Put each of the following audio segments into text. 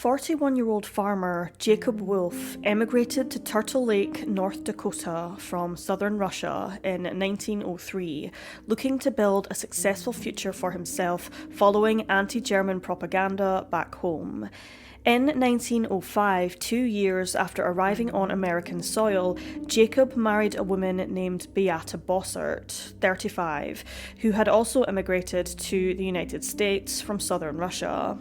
41-year-old farmer Jacob Wolf emigrated to Turtle Lake, North Dakota from southern Russia in 1903, looking to build a successful future for himself following anti-German propaganda back home. In 1905, 2 years after arriving on American soil, Jacob married a woman named Beata Bossert, 35, who had also immigrated to the United States from southern Russia.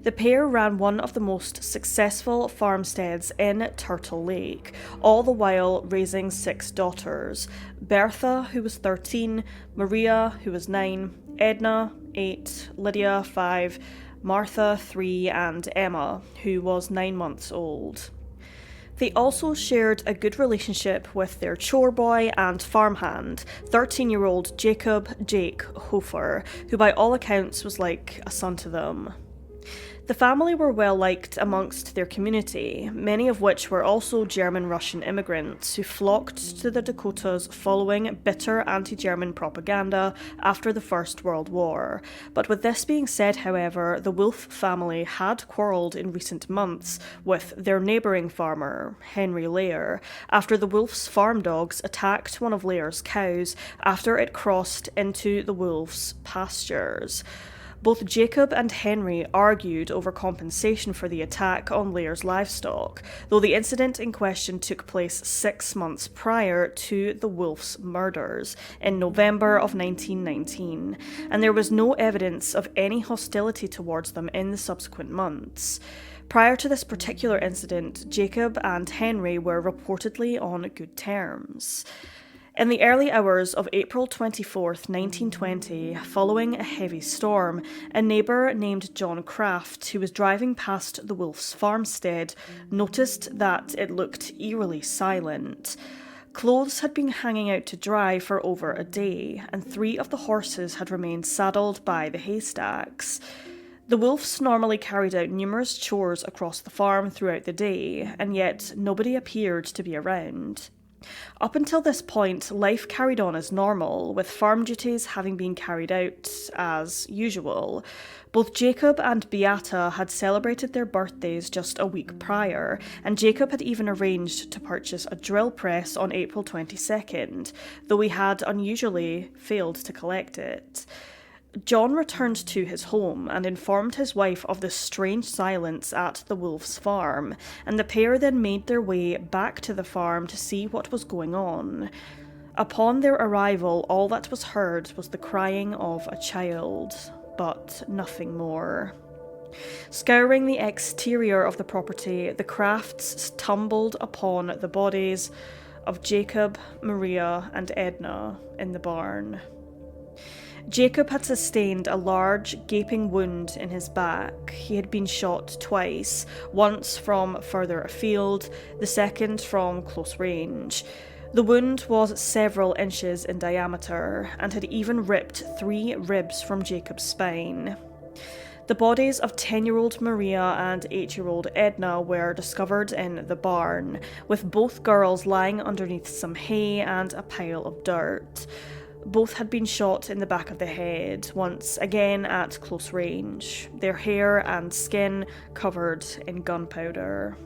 The pair ran one of the most successful farmsteads in Turtle Lake, all the while raising 6 daughters: Bertha, who was 13, Maria, who was 9, Edna, 8, Lydia, 5, Martha, 3, and Emma, who was 9 months old. They also shared a good relationship with their chore boy and farmhand, 13-year-old Jake Hofer, who by all accounts was like a son to them. The family were well liked amongst their community, many of which were also German-Russian immigrants who flocked to the Dakotas following bitter anti-German propaganda after the First World War. But with this being said, however, the Wolf family had quarrelled in recent months with their neighbouring farmer, Henry Lair, after the Wolf's farm dogs attacked one of Lair's cows after it crossed into the Wolf's pastures. Both Jacob and Henry argued over compensation for the attack on Lair's livestock, though the incident in question took place 6 months prior to the Wolf's murders in November of 1919, and there was no evidence of any hostility towards them in the subsequent months. Prior to this particular incident, Jacob and Henry were reportedly on good terms. In the early hours of April 24th, 1920, following a heavy storm, a neighbour named John Kraft, who was driving past the Wolf's farmstead, noticed that it looked eerily silent. Clothes had been hanging out to dry for over a day, and 3 of the horses had remained saddled by the haystacks. The Wolfs normally carried out numerous chores across the farm throughout the day, and yet nobody appeared to be around. Up until this point, life carried on as normal, with farm duties having been carried out as usual. Both Jacob and Beata had celebrated their birthdays just a week prior, and Jacob had even arranged to purchase a drill press on April 22nd, though he had unusually failed to collect it. John returned to his home and informed his wife of the strange silence at the Wolf's farm, and the pair then made their way back to the farm to see what was going on. Upon their arrival, all that was heard was the crying of a child, but nothing more. Scouring the exterior of the property, the Crafts stumbled upon the bodies of Jacob, Maria, and Edna in the barn. Jacob had sustained a large, gaping wound in his back. He had been shot twice, once from further afield, the second from close range. The wound was several inches in diameter, and had even ripped 3 ribs from Jacob's spine. The bodies of 10-year-old Maria and 8-year-old Edna were discovered in the barn, with both girls lying underneath some hay and a pile of dirt. Both had been shot in the back of the head, once again at close range, their hair and skin covered in gunpowder.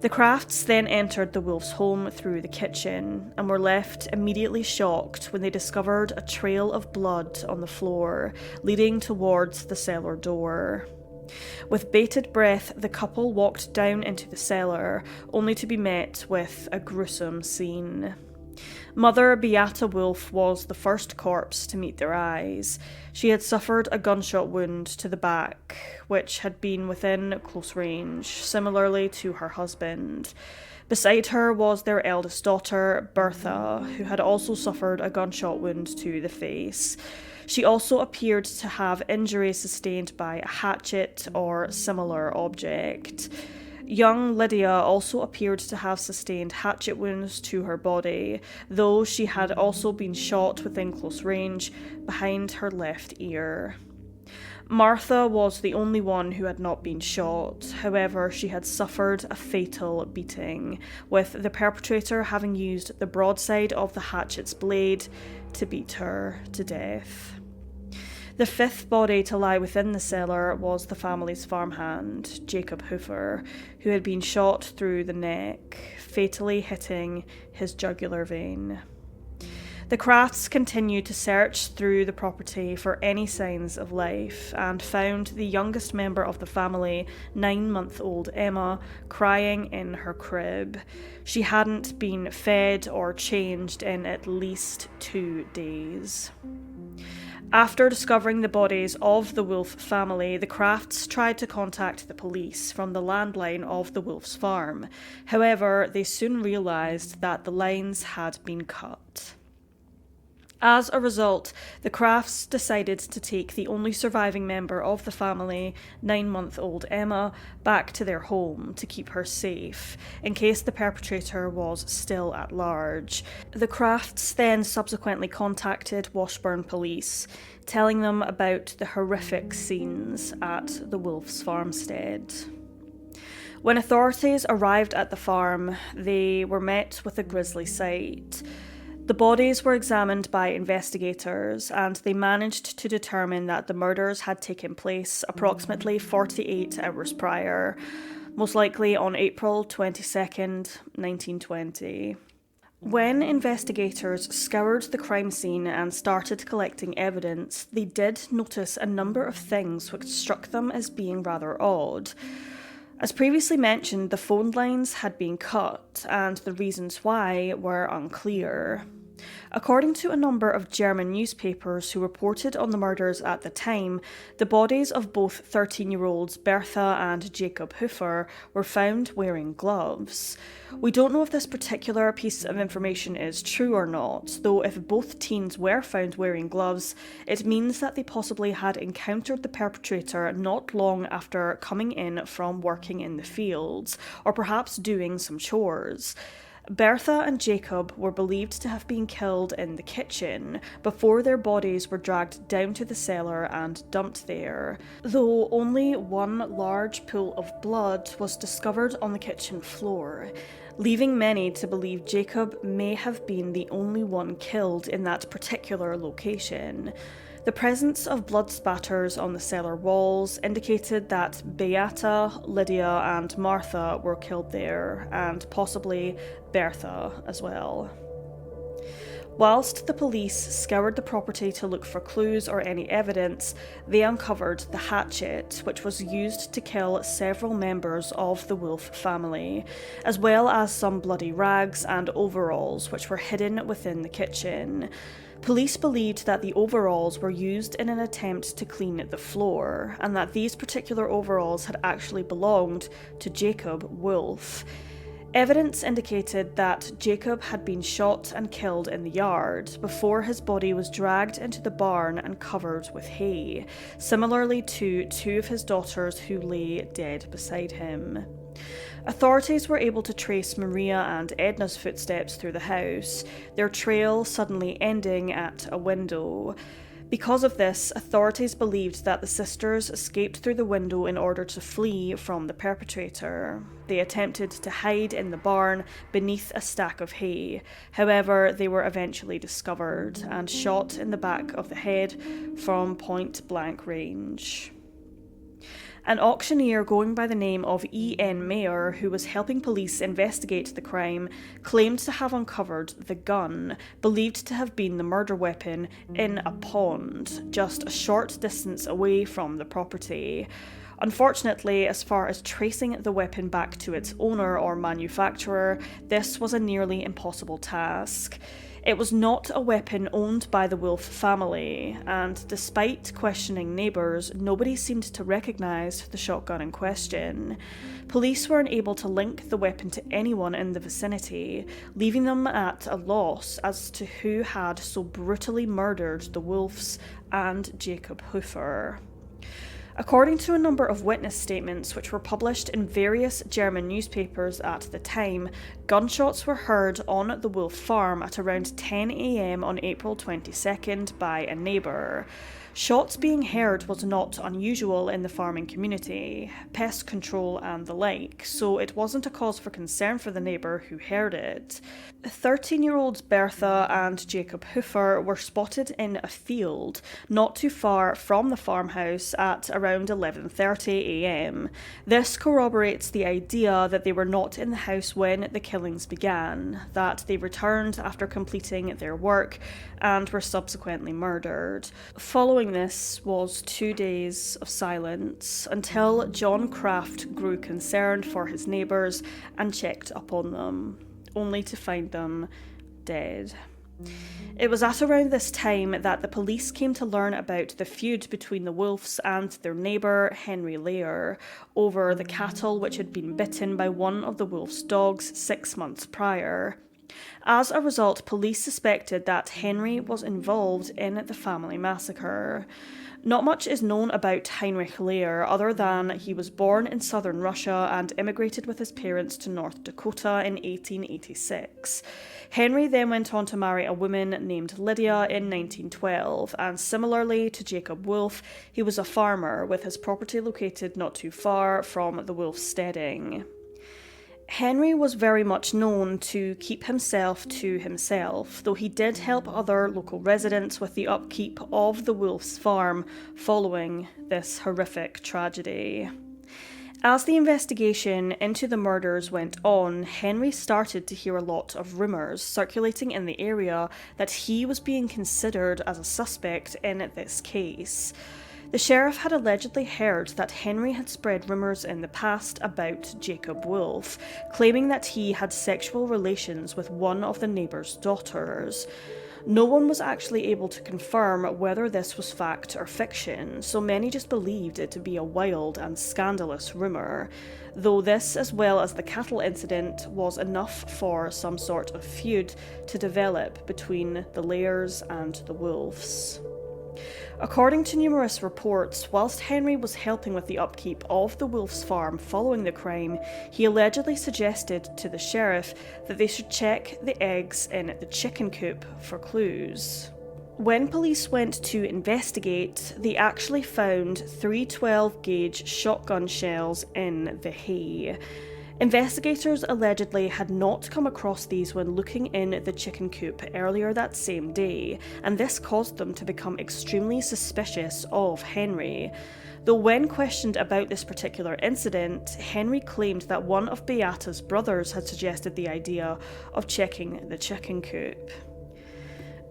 The Crafts then entered the Wolf's home through the kitchen, and were left immediately shocked when they discovered a trail of blood on the floor, leading towards the cellar door. With bated breath, the couple walked down into the cellar, only to be met with a gruesome scene. Mother Beata Wolf was the first corpse to meet their eyes. She had suffered a gunshot wound to the back, which had been within close range, similarly to her husband. Beside her was their eldest daughter, Bertha, who had also suffered a gunshot wound to the face. She also appeared to have injuries sustained by a hatchet or similar object. Young Lydia also appeared to have sustained hatchet wounds to her body, though she had also been shot within close range behind her left ear. Martha was the only one who had not been shot. However, she had suffered a fatal beating, with the perpetrator having used the broadside of the hatchet's blade to beat her to death. The fifth body to lie within the cellar was the family's farmhand, Jacob Hoofer, who had been shot through the neck, fatally hitting his jugular vein. The Crafts continued to search through the property for any signs of life and found the youngest member of the family, 9-month-old Emma, crying in her crib. She hadn't been fed or changed in at least 2 days. After discovering the bodies of the Wolf family, the Crafts tried to contact the police from the landline of the Wolf's farm. However, they soon realised that the lines had been cut. As a result, the Crafts decided to take the only surviving member of the family, 9-month-old Emma, back to their home to keep her safe, in case the perpetrator was still at large. The Crafts then subsequently contacted Washburn police, telling them about the horrific scenes at the Wolf's farmstead. When authorities arrived at the farm, they were met with a grisly sight. The bodies were examined by investigators, and they managed to determine that the murders had taken place approximately 48 hours prior, most likely on April 22nd, 1920. When investigators scoured the crime scene and started collecting evidence, they did notice a number of things which struck them as being rather odd. As previously mentioned, the phone lines had been cut, and the reasons why were unclear. According to a number of German newspapers who reported on the murders at the time, the bodies of both 13-year-olds Bertha and Jacob Hoofer were found wearing gloves. We don't know if this particular piece of information is true or not, though if both teens were found wearing gloves, it means that they possibly had encountered the perpetrator not long after coming in from working in the fields, or perhaps doing some chores. Bertha and Jacob were believed to have been killed in the kitchen before their bodies were dragged down to the cellar and dumped there, though only one large pool of blood was discovered on the kitchen floor, leaving many to believe Jacob may have been the only one killed in that particular location. The presence of blood spatters on the cellar walls indicated that Beata, Lydia, and Martha were killed there, and possibly Bertha as well. Whilst the police scoured the property to look for clues or any evidence, they uncovered the hatchet, which was used to kill several members of the Wolf family, as well as some bloody rags and overalls, which were hidden within the kitchen. Police believed that the overalls were used in an attempt to clean the floor, and that these particular overalls had actually belonged to Jacob Wolf. Evidence indicated that Jacob had been shot and killed in the yard before his body was dragged into the barn and covered with hay, similarly to 2 of his daughters who lay dead beside him. Authorities were able to trace Maria and Edna's footsteps through the house, their trail suddenly ending at a window. Because of this, authorities believed that the sisters escaped through the window in order to flee from the perpetrator. They attempted to hide in the barn beneath a stack of hay. However, they were eventually discovered and shot in the back of the head from point-blank range. An auctioneer going by the name of E.N. Mayer, who was helping police investigate the crime, claimed to have uncovered the gun, believed to have been the murder weapon, in a pond, just a short distance away from the property. Unfortunately, as far as tracing the weapon back to its owner or manufacturer, this was a nearly impossible task. It was not a weapon owned by the Wolf family, and despite questioning neighbours, nobody seemed to recognise the shotgun in question. Police were unable to link the weapon to anyone in the vicinity, leaving them at a loss as to who had so brutally murdered the Wolfs and Jacob Hoofer. According to a number of witness statements which were published in various German newspapers at the time, gunshots were heard on the Wolf farm at around 10 a.m. on April 22nd by a neighbour. Shots being heard was not unusual in the farming community, pest control and the like, so it wasn't a cause for concern for the neighbour who heard it. 13-year-olds Bertha and Jacob Hofer were spotted in a field not too far from the farmhouse at around 11:30 a.m. This corroborates the idea that they were not in the house when the killings began, that they returned after completing their work and were subsequently murdered. Following this was 2 days of silence until John Kraft grew concerned for his neighbours and checked up on them, only to find them dead. It was at around this time that the police came to learn about the feud between the Wolfs and their neighbour Henry Lair over the cattle which had been bitten by one of the Wolf's dogs 6 months prior. As a result, police suspected that Henry was involved in the family massacre. Not much is known about Heinrich Lair other than he was born in southern Russia and immigrated with his parents to North Dakota in 1886. Henry then went on to marry a woman named Lydia in 1912, and similarly to Jacob Wolf, he was a farmer with his property located not too far from the Wolf steading. Henry was very much known to keep himself to himself, though he did help other local residents with the upkeep of the Wolf's farm following this horrific tragedy. As the investigation into the murders went on, Henry started to hear a lot of rumours circulating in the area that he was being considered as a suspect in this case. The sheriff had allegedly heard that Henry had spread rumours in the past about Jacob Wolf, claiming that he had sexual relations with one of the neighbour's daughters. No one was actually able to confirm whether this was fact or fiction, so many just believed it to be a wild and scandalous rumour, though this, as well as the cattle incident, was enough for some sort of feud to develop between the Lairs and the Wolfs. According to numerous reports, whilst Henry was helping with the upkeep of the Wolf's farm following the crime, he allegedly suggested to the sheriff that they should check the eggs in the chicken coop for clues. When police went to investigate, they actually found 3 12-gauge shotgun shells in the hay. Investigators allegedly had not come across these when looking in the chicken coop earlier that same day, and this caused them to become extremely suspicious of Henry. Though when questioned about this particular incident, Henry claimed that one of Beata's brothers had suggested the idea of checking the chicken coop.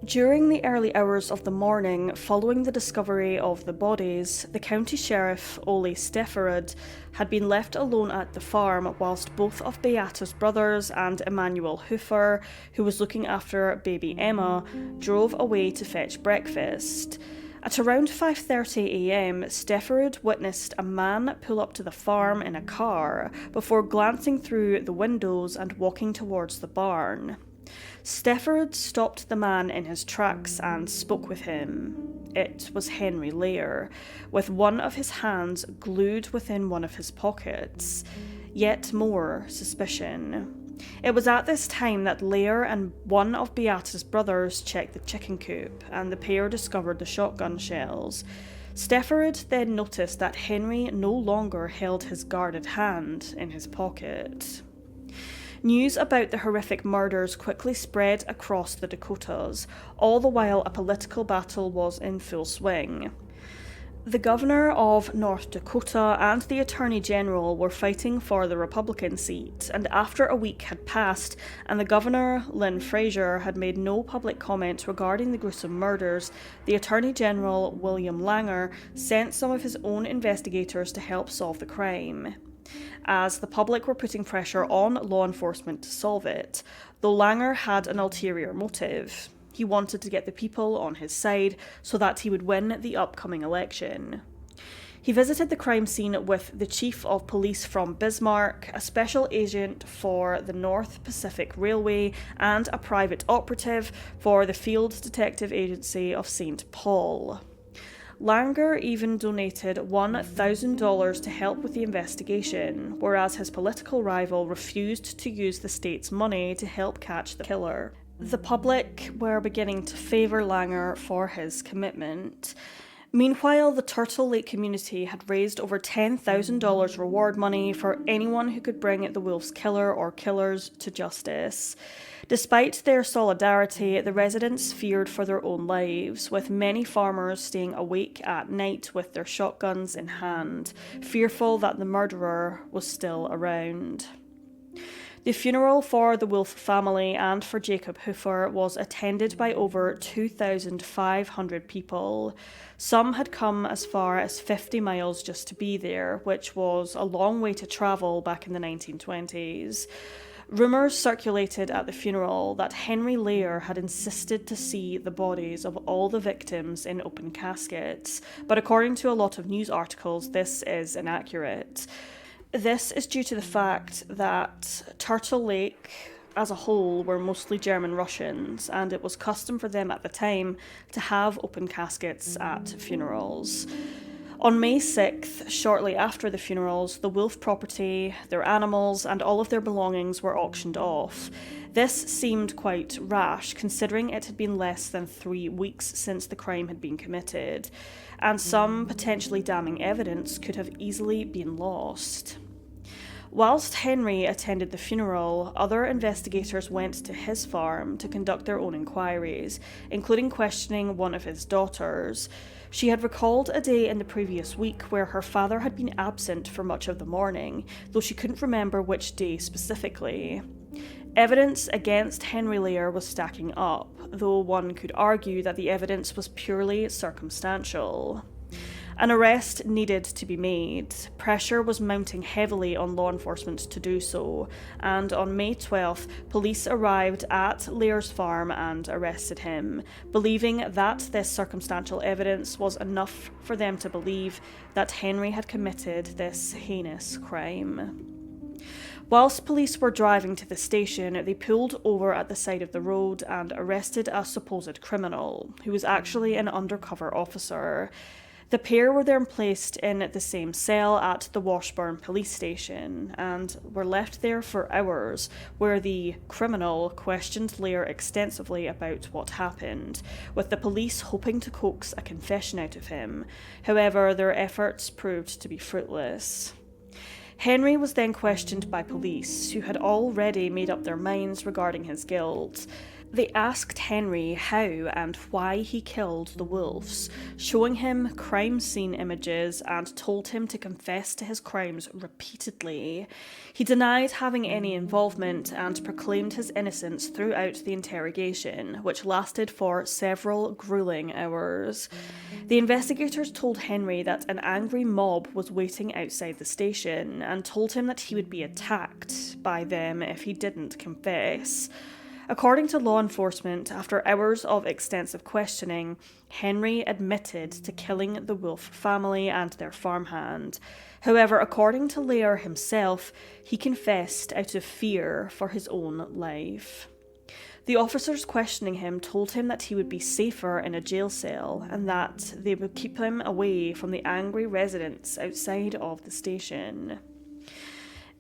During the early hours of the morning following the discovery of the bodies, the county sheriff, Ole Stefferud, had been left alone at the farm whilst both of Beata's brothers and Emmanuel Hofer, who was looking after baby Emma, drove away to fetch breakfast. At around 5:30 a.m, Stefferud witnessed a man pull up to the farm in a car before glancing through the windows and walking towards the barn. Stefferud stopped the man in his tracks and spoke with him. It was Henry Lair, with one of his hands glued within one of his pockets. Yet more suspicion. It was at this time that Lair and one of Beata's brothers checked the chicken coop, and the pair discovered the shotgun shells. Stefferud then noticed that Henry no longer held his guarded hand in his pocket. News about the horrific murders quickly spread across the Dakotas, all the while a political battle was in full swing. The governor of North Dakota and the attorney general were fighting for the Republican seat, and after a week had passed and the governor, Lynn Fraser, had made no public comment regarding the gruesome murders, the attorney general, William Langer, sent some of his own investigators to help solve the crime, as the public were putting pressure on law enforcement to solve it, though Langer had an ulterior motive. He wanted to get the people on his side so that he would win the upcoming election. He visited the crime scene with the chief of police from Bismarck, a special agent for the North Pacific Railway, and a private operative for the Field Detective Agency of St. Paul. Langer even donated $1,000 to help with the investigation, whereas his political rival refused to use the state's money to help catch the killer. The public were beginning to favour Langer for his commitment. Meanwhile, the Turtle Lake community had raised over $10,000 reward money for anyone who could bring the wolf's killer or killers to justice. Despite their solidarity, the residents feared for their own lives, with many farmers staying awake at night with their shotguns in hand, fearful that the murderer was still around. The funeral for the Wolf family and for Jacob Hoofer was attended by over 2,500 people. Some had come as far as 50 miles just to be there, which was a long way to travel back in the 1920s. Rumours circulated at the funeral that Henry Lear had insisted to see the bodies of all the victims in open caskets, but according to a lot of news articles, this is inaccurate. This is due to the fact that Turtle Lake as a whole were mostly German Russians, and it was custom for them at the time to have open caskets at funerals. On May 6th, shortly after the funerals, the Wolf property, their animals, and all of their belongings were auctioned off. This seemed quite rash, considering it had been less than 3 weeks since the crime had been committed, and some potentially damning evidence could have easily been lost. Whilst Henry attended the funeral, other investigators went to his farm to conduct their own inquiries, including questioning one of his daughters. She had recalled a day in the previous week where her father had been absent for much of the morning, though she couldn't remember which day specifically. Evidence against Henry Lear was stacking up, though one could argue that the evidence was purely circumstantial. An arrest needed to be made. Pressure was mounting heavily on law enforcement to do so, and on May 12th, police arrived at Lear's farm and arrested him, believing that this circumstantial evidence was enough for them to believe that Henry had committed this heinous crime. Whilst police were driving to the station, they pulled over at the side of the road and arrested a supposed criminal, who was actually an undercover officer. The pair were then placed in the same cell at the Washburn police station and were left there for hours, where the criminal questioned Lear extensively about what happened, with the police hoping to coax a confession out of him. However, their efforts proved to be fruitless. Henry was then questioned by police, who had already made up their minds regarding his guilt. They asked Henry how and why he killed the wolves, showing him crime scene images and told him to confess to his crimes repeatedly. He denied having any involvement and proclaimed his innocence throughout the interrogation, which lasted for several grueling hours. The investigators told Henry that an angry mob was waiting outside the station and told him that he would be attacked by them if he didn't confess. According to law enforcement, after hours of extensive questioning, Henry admitted to killing the Wolf family and their farmhand. However, according to Lear himself, he confessed out of fear for his own life. The officers questioning him told him that he would be safer in a jail cell and that they would keep him away from the angry residents outside of the station.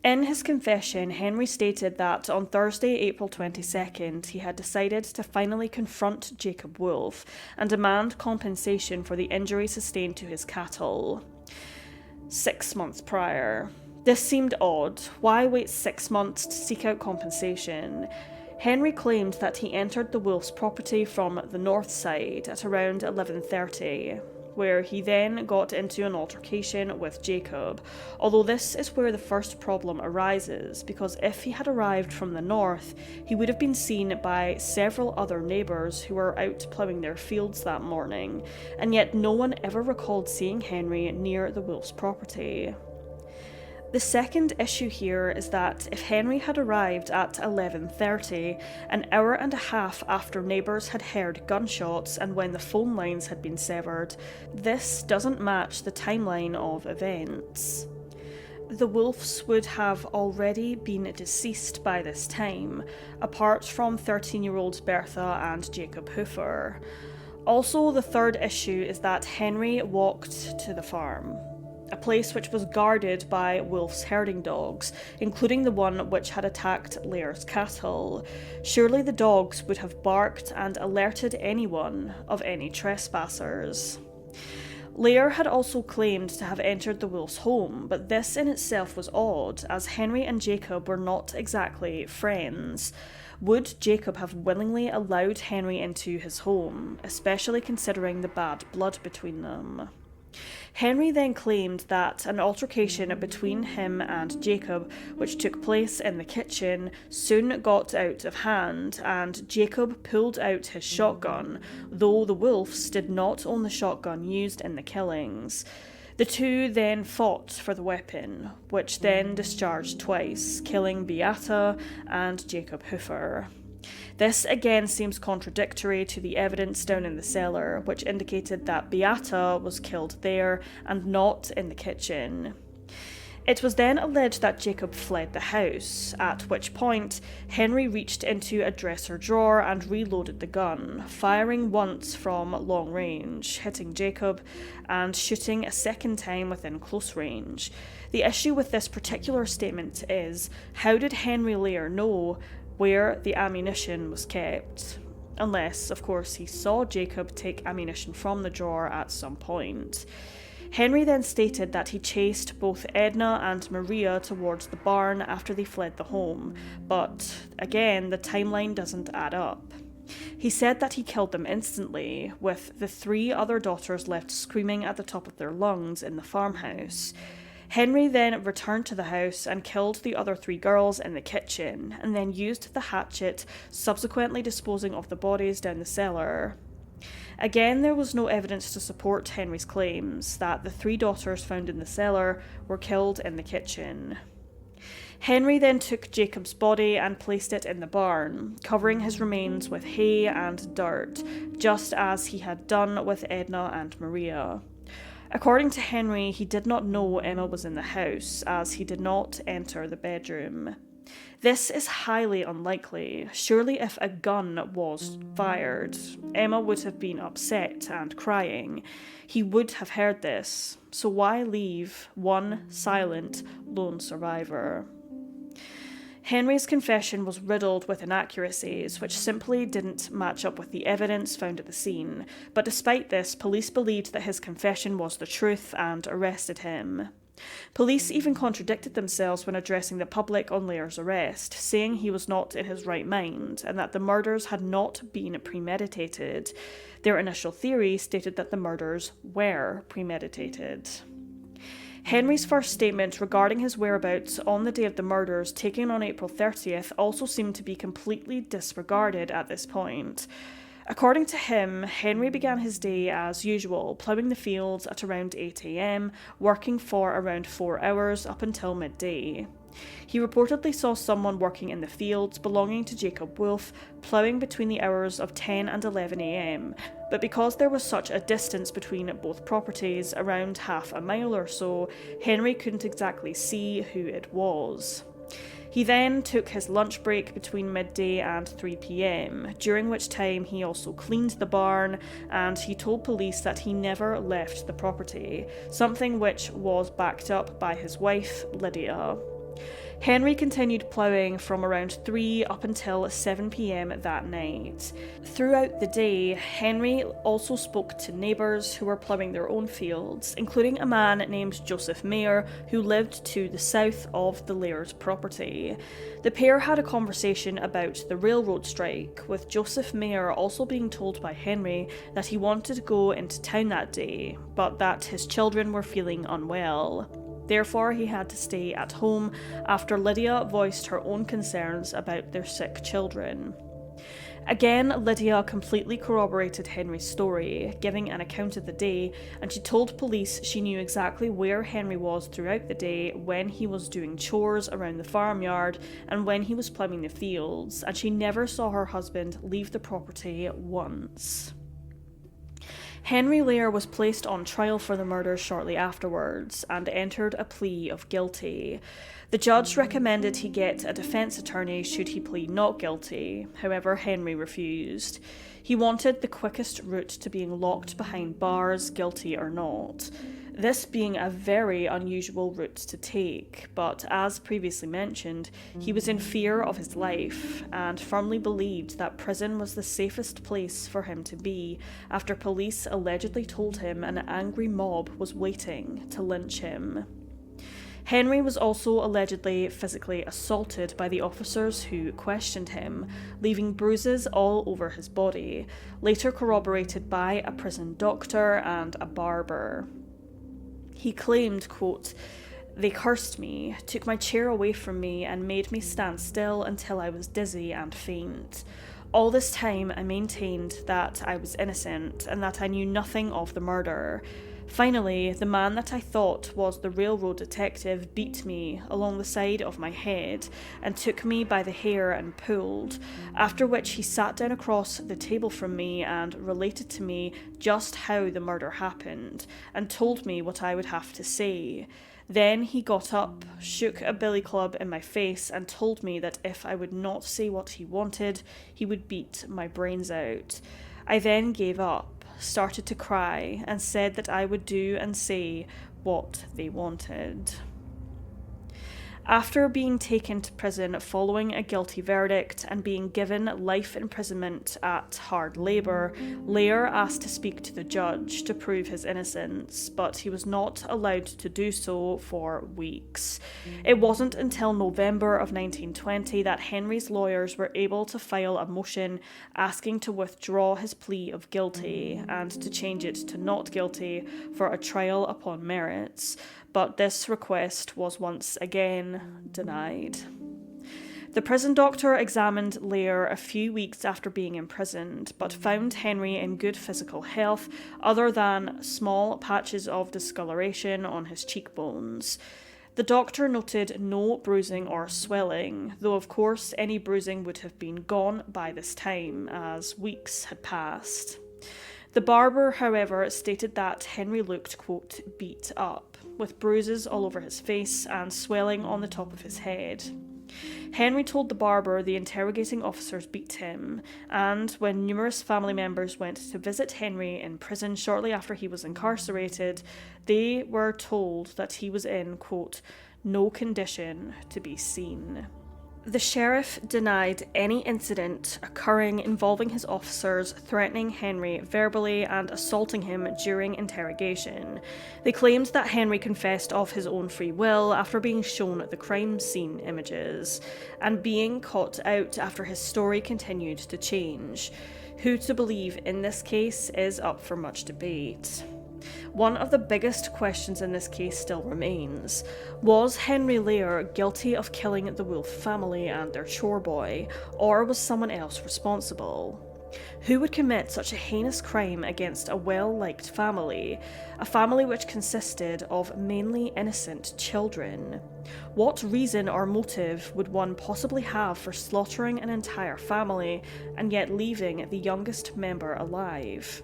In his confession, Henry stated that on Thursday, April 22nd, he had decided to finally confront Jacob Wolf and demand compensation for the injury sustained to his cattle 6 months prior. This seemed odd. Why wait 6 months to seek out compensation? Henry claimed that he entered the Wolf's property from the north side at around 11:30. Where he then got into an altercation with Jacob, although this is where the first problem arises, because if he had arrived from the north, he would have been seen by several other neighbours who were out ploughing their fields that morning, and yet no one ever recalled seeing Henry near the Wolf's property. The second issue here is that if Henry had arrived at 11:30, an hour and a half after neighbours had heard gunshots and when the phone lines had been severed, this doesn't match the timeline of events. The Wolfs would have already been deceased by this time, apart from 13-year-old Bertha and Jacob Hoofer. Also, the third issue is that Henry walked to the farm, a place which was guarded by Wolf's herding dogs, including the one which had attacked Lear's cattle. Surely the dogs would have barked and alerted anyone of any trespassers. Lear had also claimed to have entered the wolf's home, but this in itself was odd, as Henry and Jacob were not exactly friends. Would Jacob have willingly allowed Henry into his home, especially considering the bad blood between them? Henry then claimed that an altercation between him and Jacob, which took place in the kitchen, soon got out of hand, and Jacob pulled out his shotgun, though the Wolfs did not own the shotgun used in the killings. The two then fought for the weapon, which then discharged twice, killing Beata and Jacob Hoofer. This again seems contradictory to the evidence down in the cellar, which indicated that Beata was killed there and not in the kitchen. It was then alleged that Jacob fled the house, at which point Henry reached into a dresser drawer and reloaded the gun, firing once from long range, hitting Jacob, and shooting a second time within close range. The issue with this particular statement is, how did Henry Lear know where the ammunition was kept? Unless, of course, he saw Jacob take ammunition from the drawer at some point. Henry then stated that he chased both Edna and Maria towards the barn after they fled the home, but again, the timeline doesn't add up. He said that he killed them instantly, with the 3 other daughters left screaming at the top of their lungs in the farmhouse. Henry then returned to the house and killed the other 3 girls in the kitchen, and then used the hatchet, subsequently disposing of the bodies down the cellar. Again, there was no evidence to support Henry's claims that the 3 daughters found in the cellar were killed in the kitchen. Henry then took Jacob's body and placed it in the barn, covering his remains with hay and dirt, just as he had done with Edna and Maria. According to Henry, he did not know Emma was in the house, as he did not enter the bedroom. This is highly unlikely. Surely if a gun was fired, Emma would have been upset and crying. He would have heard this, so why leave one silent, lone survivor? Henry's confession was riddled with inaccuracies, which simply didn't match up with the evidence found at the scene, but despite this, police believed that his confession was the truth and arrested him. Police even contradicted themselves when addressing the public on Lear's arrest, saying he was not in his right mind and that the murders had not been premeditated. Their initial theory stated that the murders were premeditated. Henry's first statement regarding his whereabouts on the day of the murders, taken on April 30th, also seemed to be completely disregarded at this point. According to him, Henry began his day as usual, ploughing the fields at around 8 a.m, working for around 4 hours up until midday. He reportedly saw someone working in the fields belonging to Jacob Wolf, ploughing between the hours of 10 and 11 a.m, but because there was such a distance between both properties, around half a mile or so, Henry couldn't exactly see who it was. He then took his lunch break between midday and 3 p.m, during which time he also cleaned the barn, and he told police that he never left the property, something which was backed up by his wife, Lydia. Henry continued ploughing from around 3 up until 7 p.m. that night. Throughout the day, Henry also spoke to neighbours who were ploughing their own fields, including a man named Joseph Mayer who lived to the south of the Laird's property. The pair had a conversation about the railroad strike, with Joseph Mayer also being told by Henry that he wanted to go into town that day, but that his children were feeling unwell. Therefore, he had to stay at home after Lydia voiced her own concerns about their sick children. Again, Lydia completely corroborated Henry's story, giving an account of the day, and she told police she knew exactly where Henry was throughout the day when he was doing chores around the farmyard and when he was ploughing the fields, and she never saw her husband leave the property once. Henry Lear was placed on trial for the murders shortly afterwards and entered a plea of guilty. The judge recommended he get a defence attorney should he plead not guilty, however Henry refused. He wanted the quickest route to being locked behind bars, guilty or not. This being a very unusual route to take, but as previously mentioned, he was in fear of his life and firmly believed that prison was the safest place for him to be after police allegedly told him an angry mob was waiting to lynch him. Henry was also allegedly physically assaulted by the officers who questioned him, leaving bruises all over his body, later corroborated by a prison doctor and a barber. He claimed, quote, "They cursed me, took my chair away from me and made me stand still until I was dizzy and faint. All this time I maintained that I was innocent and that I knew nothing of the murder. Finally, the man that I thought was the railroad detective beat me along the side of my head and took me by the hair and pulled, after which he sat down across the table from me and related to me just how the murder happened and told me what I would have to say. Then he got up, shook a billy club in my face and told me that if I would not say what he wanted, he would beat my brains out. I then gave up, started to cry, and said that I would do and say what they wanted." After being taken to prison following a guilty verdict and being given life imprisonment at hard labour, Lair asked to speak to the judge to prove his innocence, but he was not allowed to do so for weeks. It wasn't until November of 1920 that Henry's lawyers were able to file a motion asking to withdraw his plea of guilty and to change it to not guilty for a trial upon merits, but this request was once again denied. The prison doctor examined Lair a few weeks after being imprisoned, but found Henry in good physical health other than small patches of discoloration on his cheekbones. The doctor noted no bruising or swelling, though of course any bruising would have been gone by this time, as weeks had passed. The barber, however, stated that Henry looked, quote, "beat up," with bruises all over his face and swelling on the top of his head. Henry told the barber the interrogating officers beat him, and when numerous family members went to visit Henry in prison shortly after he was incarcerated, they were told that he was in, quote, "no condition to be seen." The sheriff denied any incident occurring involving his officers threatening Henry verbally and assaulting him during interrogation. They claimed that Henry confessed of his own free will after being shown the crime scene images, and being caught out after his story continued to change. Who to believe in this case is up for much debate. One of the biggest questions in this case still remains. Was Henry Lair guilty of killing the Wolfe family and their chore boy, or was someone else responsible? Who would commit such a heinous crime against a well-liked family, a family which consisted of mainly innocent children? What reason or motive would one possibly have for slaughtering an entire family and yet leaving the youngest member alive?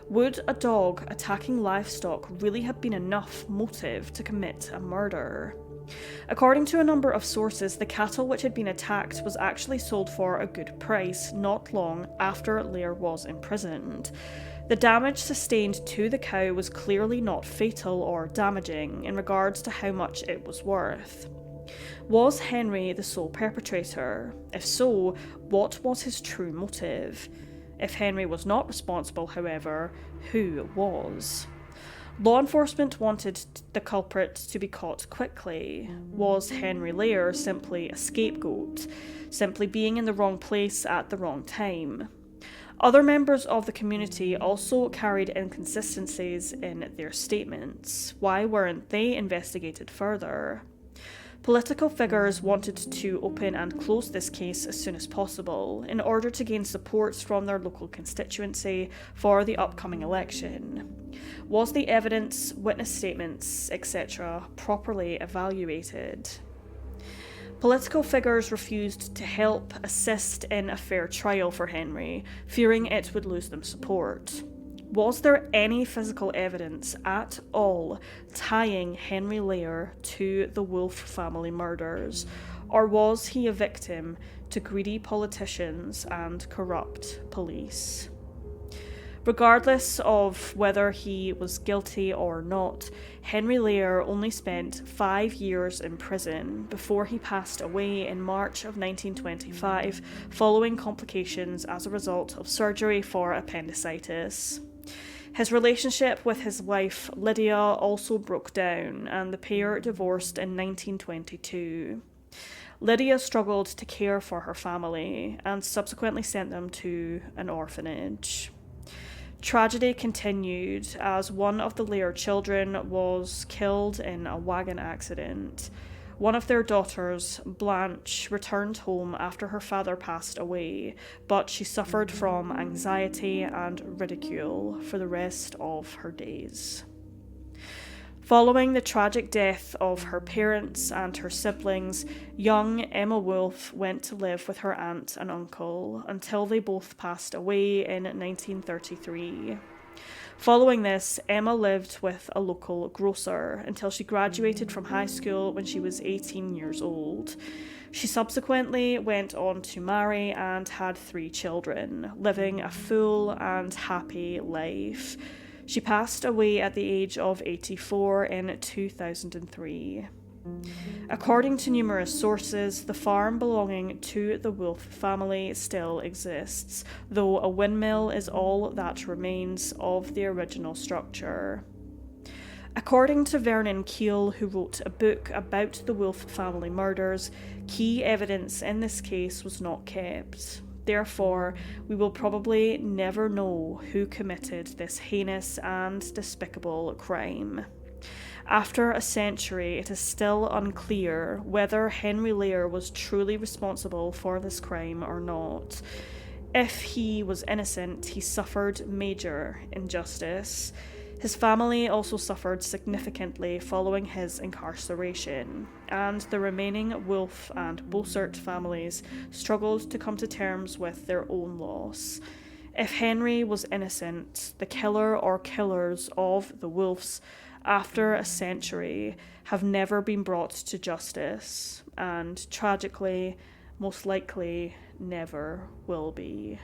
Would a dog attacking livestock really have been enough motive to commit a murder? According to a number of sources, the cattle which had been attacked was actually sold for a good price not long after Lair was imprisoned. The damage sustained to the cow was clearly not fatal or damaging in regards to how much it was worth. Was Henry the sole perpetrator? If so, what was his true motive? If Henry was not responsible, however, who was? Law enforcement wanted the culprit to be caught quickly. Was Henry Lair simply a scapegoat, simply being in the wrong place at the wrong time? Other members of the community also carried inconsistencies in their statements. Why weren't they investigated further? Political figures wanted to open and close this case as soon as possible in order to gain support from their local constituency for the upcoming election. Was the evidence, witness statements, etc. properly evaluated? Political figures refused to help assist in a fair trial for Henry, fearing it would lose them support. Was there any physical evidence at all tying Henry Lair to the Wolfe family murders, or was he a victim to greedy politicians and corrupt police? Regardless of whether he was guilty or not, Henry Lear only spent 5 years in prison before he passed away in March of 1925 following complications as a result of surgery for appendicitis. His relationship with his wife Lydia also broke down, and the pair divorced in 1922. Lydia struggled to care for her family and subsequently sent them to an orphanage. Tragedy continued as one of the Lear children was killed in a wagon accident. One of their daughters, Blanche, returned home after her father passed away, but she suffered from anxiety and ridicule for the rest of her days. Following the tragic death of her parents and her siblings, young Emma Wolfe went to live with her aunt and uncle until they both passed away in 1933. Following this, Emma lived with a local grocer until she graduated from high school when she was 18 years old. She subsequently went on to marry and had 3 children, living a full and happy life. She passed away at the age of 84 in 2003. According to numerous sources, the farm belonging to the Wolfe family still exists, though a windmill is all that remains of the original structure. According to Vernon Keel, who wrote a book about the Wolfe family murders, key evidence in this case was not kept. Therefore, we will probably never know who committed this heinous and despicable crime. After a century, it is still unclear whether Henry Lear was truly responsible for this crime or not. If he was innocent, he suffered major injustice. His family also suffered significantly following his incarceration, and the remaining Wolfe and Bossert families struggled to come to terms with their own loss. If Henry was innocent, the killer or killers of the Wolfes, after a century, have never been brought to justice, and tragically, most likely, never will be.